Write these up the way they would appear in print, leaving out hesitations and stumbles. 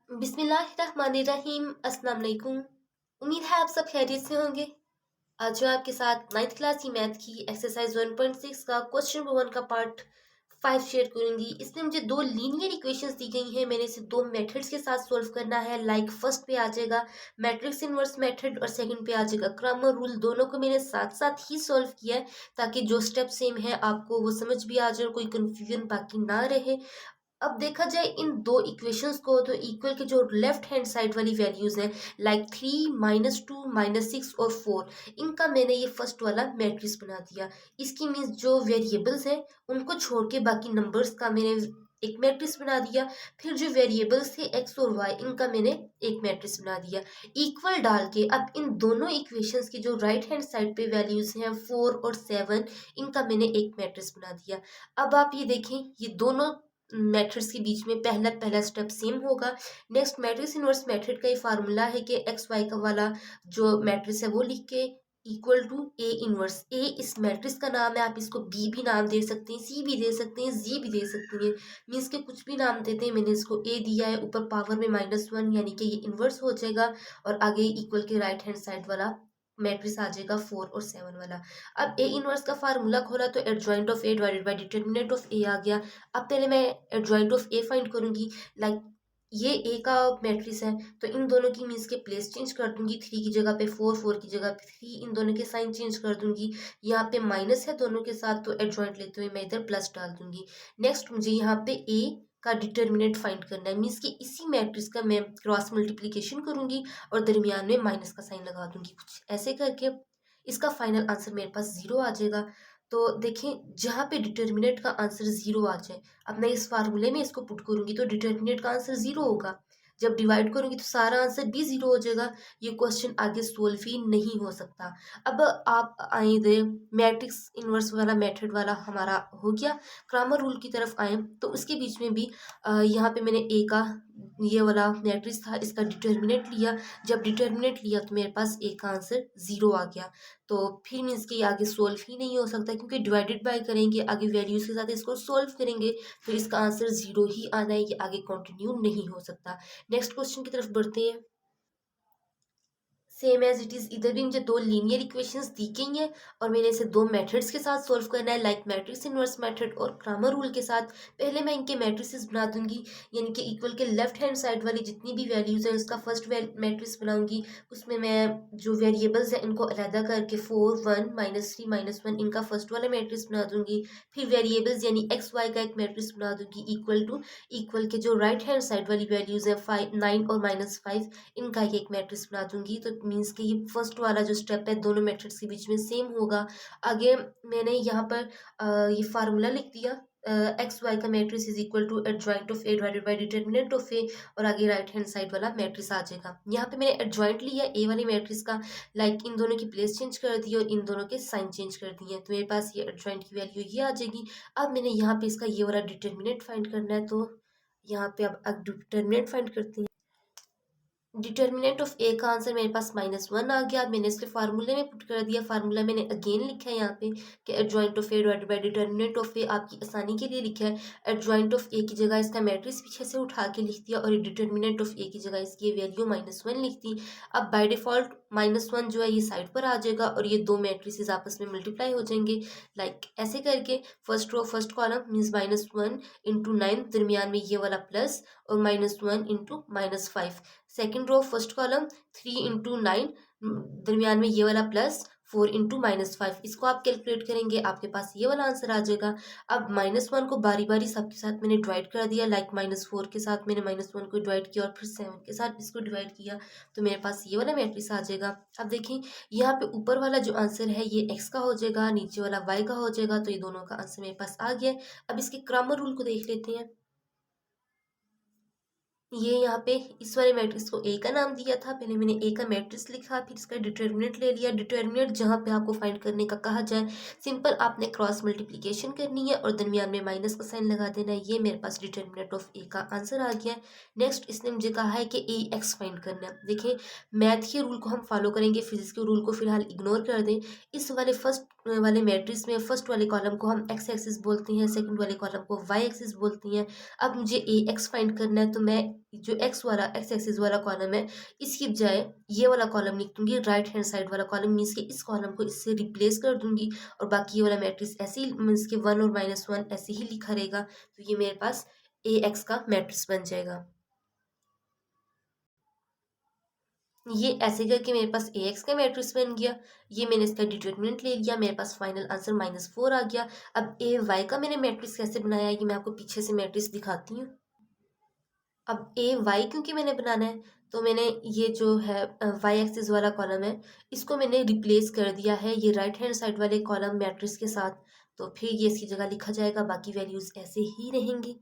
बिस्मिल्लाहिर्रहमानिर्रहीम। अस्सलाम वालेकुम। उम्मीद है आप सब खैरियत से होंगे। आज मैं आपके साथ 9th क्लास की मैथ की एक्सरसाइज 1.6 का क्वेश्चन नंबर 1 का पार्ट 5 शेयर करूंगी। इसमें मुझे दो लीनियर इक्वेशंस दी गई हैं, मैंने इसे दो मेथड्स के साथ सॉल्व करना है। लाइक फर्स्ट पे आ जाएगा मैट्रिक्स इनवर्स मेथड और सेकंड पे आ जाएगा क्रैमर रूल। दोनों को मैंने साथ साथ ही सॉल्व किया है ताकि जो स्टेप सेम है आपको वो समझ भी आ जाए और कोई कंफ्यूजन बाकी ना रहे। अब देखा जाए इन दो इक्वेशंस को तो इक्वल के जो लेफ्ट हैंड साइड वाली वैल्यूज हैं लाइक 3 -2 -6 और 4, इनका मैंने ये फर्स्ट वाला मैट्रिक्स बना दिया। इसकी मीन्स जो वेरिएबल्स हैं उनको छोड़ के बाकी नंबर्स का मैंने एक मैट्रिक्स बना दिया। फिर जो वेरिएबल्स थे एक्स और वाई, इनका मैंने एक मैट्रिक्स बना दिया। इक्वल डाल के अब इन दोनों इक्वेशंस की जो राइट हैंड साइड पे वैल्यूज हैं 4 और 7, इनका मैंने एक मैट्रिक्स बना दिया। अब आप ये देखें, ये दोनों मैट्रिक्स के बीच में पहला पहला स्टेप सेम होगा। नेक्स्ट मैट्रिक्स इनवर्स मेथड का ये फार्मूला है कि एक्स वाई का वाला जो मैट्रिक्स है वो लिख के इक्वल टू ए इनवर्स। ए इस मैट्रिक्स का नाम है, आप इसको बी भी नाम दे सकते हैं, सी भी दे सकते हैं, जी भी दे सकते हैं, मीन्स के कुछ भी नाम देते हैं। मैंने इसको ए दिया है, ऊपर पावर में -1 यानी कि ये इन्वर्स हो जाएगा और आगे इक्वल के राइट हैंड साइड वाला मैट्रिक्स आ जाएगा 4 और 7 वाला। अब ए इनवर्स का फार्मूला खोला तो adjoint of A divided by determinant of A आ गया। अब पहले मैं एडजॉइंट ऑफ ए फाइंड करूंगी। लाइक ये ए का मैट्रिक्स है तो इन दोनों की मीन्स के प्लेस चेंज कर दूंगी। 3 की जगह पे 4, 4 की जगह पे 3, इन दोनों के साइन चेंज कर दूंगी। यहाँ पे माइनस है दोनों के साथ तो एडजॉइंट लेते हुए मैं इधर प्लस डाल दूंगी। नेक्स्ट मुझे यहाँ पे ए का डिटर्मिनेंट फाइंड करना है, मीन्स कि इसी मैट्रिक्स का मैं क्रॉस मल्टीप्लीकेशन करूंगी और दरमियान में माइनस का साइन लगा दूंगी। कुछ ऐसे करके इसका फाइनल आंसर मेरे पास 0 आ जाएगा। तो देखें, जहाँ पे डिटर्मिनेंट का आंसर 0 आ जाए, अब मैं इस फार्मूले में इसको पुट करूंगी तो डिटर्मिनेंट का आंसर 0 होगा। जब डिवाइड करूंगी तो सारा आंसर भी 0 हो जाएगा। ये क्वेश्चन आगे सोल्व ही नहीं हो सकता। अब आप आए दे मैट्रिक्स इनवर्स वाला मेथड वाला हमारा हो गया। क्रैमर रूल की तरफ आए तो उसके बीच में भी यहाँ पे मैंने ए का ये वाला मैट्रिक्स था, इसका डिटर्मिनेंट लिया। जब डिटर्मिनेंट लिया तो मेरे पास ए का आंसर 0 आ गया। तो फिर मीन्स कि आगे सोल्व ही नहीं हो सकता, क्योंकि डिवाइडेड बाय करेंगे आगे वैल्यूज के साथ इसको सोल्व करेंगे तो इसका आंसर 0 ही आना है, ये आगे कंटिन्यू नहीं हो सकता। नेक्स्ट क्वेश्चन की तरफ बढ़ते हैं। सेम एज इट इज, इधर भी मुझे दो लीनियर इक्वेशंस दी गई हैं और मैंने इसे दो मेथड्स के साथ सॉल्व करना है, लाइक मैट्रिक्स इनवर्स मेथड और क्रैमर रूल के साथ। पहले मैं इनके मैट्रिसेस बना दूंगी, यानी कि इक्वल के लेफ्ट हैंड साइड वाली जितनी भी वैल्यूज हैं उसका फर्स्ट मैट्रिक्स बनाऊंगी। उसमें मैं जो वेरिएबल्स हैं इनको अलहदा करके 4, 1, -3, -1 इनका फर्स्ट वाला मैट्रिक्स बना दूंगी। फिर वेरिएबल्स यानी एक्स वाई का एक मैट्रिक्स बना दूंगी इक्वल के जो राइट हैंड साइड वाली वैल्यूज है 5, 9 और -5, इनका एक मैट्रिक्स बना दूंगी। तो मीन्स कि ये फर्स्ट वाला जो स्टेप है दोनों मैट्रिक्स के बीच में सेम होगा। आगे मैंने यहाँ पर ये फार्मूला लिख दिया, एक्स वाई का matrix is equal to adjoint of A divided by determinant of A, और आगे राइट हैंड साइड वाला मैट्रिक्स आ जाएगा। यहाँ पे मैंने एडजॉइंट लिया ए वाले मैट्रिक्स का, लाइक इन दोनों की प्लेस चेंज कर दी और इन दोनों के साइन चेंज कर दिए तो मेरे पास ये एडजॉइंट की वैल्यू ये आ जाएगी। अब मैंने यहाँ पे इसका ये वाला डिटर्मिनेंट फाइंड करना है, तो यहाँ पे अब डिटर्मिनेंट फाइंड करते हैं। डिटर्मिनेंट ऑफ ए का आंसर मेरे पास -1 आ गया। मैंने इसके फार्मूले में पुट कर दिया। फार्मूला मैंने अगेन लिखा है यहाँ पे कि adjoint of A divided by determinant of A, आपकी आसानी के लिए लिखा है। एडजॉइंट ऑफ ए की जगह इसका मैट्रिक्स पीछे से उठा के लिख दिया और डिटर्मिनेंट ऑफ ए की जगह इसकी वैल्यू -1 लिख दी। अब बाय डिफॉल्ट -1 जो है ये साइड पर आ जाएगा और ये दो मैट्रिसेस आपस में मल्टीप्लाई हो जाएंगे। लाइक ऐसे करके first row first column means -1 into 9, दरमियान में ये वाला प्लस, और -1 into -5। Second row first column 3 into 9, दरमियान में ये वाला प्लस, 4 इंटू -5। इसको आप कैलकुलेट करेंगे आपके पास ये वाला आंसर आ जाएगा। अब -1 को बारी बारी सबके साथ मैंने डिवाइड कर दिया, लाइक -4 के साथ मैंने -1 को डिवाइड किया और फिर 7 के साथ इसको डिवाइड किया तो मेरे पास ये वाला मैट्रिक्स आ जाएगा। अब देखिए, यहाँ पे ऊपर वाला जो आंसर है ये x का हो जाएगा, नीचे वाला y का हो जाएगा, तो ये दोनों का आंसर मेरे पास आ गया। अब इसके क्रैमर रूल को देख लेते हैं। ये यहाँ पे इस वाले मैट्रिक्स को ए का नाम दिया था। पहले मैंने ए का मैट्रिक्स लिखा, फिर इसका डिटर्मिनेंट ले लिया। डिटर्मिनेंट जहाँ पे आपको फाइंड करने का कहा जाए, सिंपल आपने क्रॉस मल्टीप्लिकेशन करनी है और दरमियान में माइनस का साइन लगा देना है। ये मेरे पास डिटर्मिनेंट ऑफ ए का आंसर आ गया है। नेक्स्ट इसने मुझे कहा है कि ए एक्स फाइंड करना है। देखिए, मैथ के रूल को हम फॉलो करेंगे, फिजिक्स के रूल को फिलहाल इग्नोर कर दें। इस वाले फर्स्ट वाले मैट्रिक्स में फर्स्ट वाले कॉलम को हम एक्स एक्सिस बोलते हैं, सेकंड वाले कॉलम को वाई एक्सिस बोलते हैं। अब मुझे ए एक्स फाइंड करना है तो मैं जो एक्स एक्सिस वाला कॉलम है, इसकी बजाय ये वाला कॉलम लिख दूंगी, राइट हैंड साइड वाला कॉलम मीन्स कि इस कॉलम को इससे रिप्लेस कर दूंगी और बाकी ये वाला मैट्रिक्स ऐसे ही मीन्स के 1 और -1 ऐसे ही लिखा रहेगा। तो ये मेरे पास ए एक्स का मैट्रिक्स बन जाएगा। ये ऐसे करके मेरे पास ए एक्स का मैट्रिक्स बन गया। ये मैंने इसका डिटर्मिनेंट ले लिया, मेरे पास फाइनल आंसर -4 आ गया। अब ए वाई का मैंने मैट्रिक्स कैसे बनाया, ये मैं आपको पीछे से मैट्रिक्स दिखाती हूँ। अब ए वाई क्योंकि मैंने बनाना है, तो मैंने ये जो है वाई एक्सिस वाला कॉलम है, इसको मैंने रिप्लेस कर दिया है ये राइट हैंड साइड वाले कॉलम मैट्रिक्स के साथ। तो फिर ये इसकी जगह लिखा जाएगा, बाकी वैल्यूज ऐसे ही रहेंगी।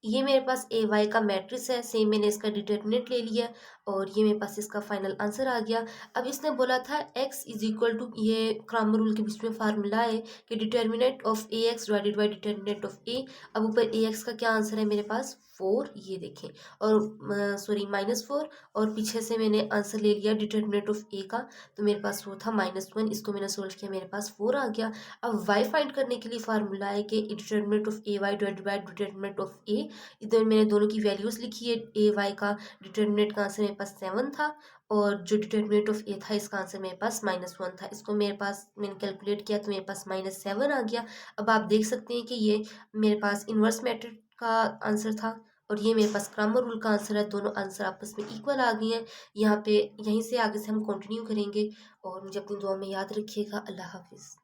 ये मेरे पास ए वाई का मैट्रिक्स है, सेम मैंने इसका डिटर्मिनेंट ले लिया और ये मेरे पास इसका फाइनल आंसर आ गया। अब इसने बोला था x इज इक्वल टू, ये क्रॉमर रूल के बीच में फार्मूला है कि determinant of A X divided by determinant of A. अब ऊपर ए एक्स का क्या आंसर है मेरे पास 4, ये देखें, और सॉरी -4, और पीछे से मैंने आंसर ले लिया डिटर्मिनेंट ऑफ ए का, तो मेरे पास वो था -1, इसको मैंने सोल्व किया, मेरे पास 4 आ गया। अब y फाइंड करने के लिए फार्मूला है कि determinant of A Y divided by determinant of A. इधर मैंने दोनों की वैल्यूज लिखी है। ए वाई का डिटर्मिनेंट का आंसर मेरे पास 7 था और जो डिटर्मिनेंट ऑफ ए था इसका आंसर मेरे पास -1 था। इसको मेरे पास मैंने कैलकुलेट किया तो मेरे पास -7 आ गया। अब आप देख सकते हैं कि ये मेरे पास इन्वर्स मैट्रिक्स का आंसर था और ये मेरे पास क्रॉमर रूल का आंसर है। दोनों आंसर आपस में इक्वल आ गए हैं। यहाँ पे यहीं से आगे से हम कंटिन्यू करेंगे और मुझे अपनी दुआ में याद रखिएगा। अल्लाह हाफिज़।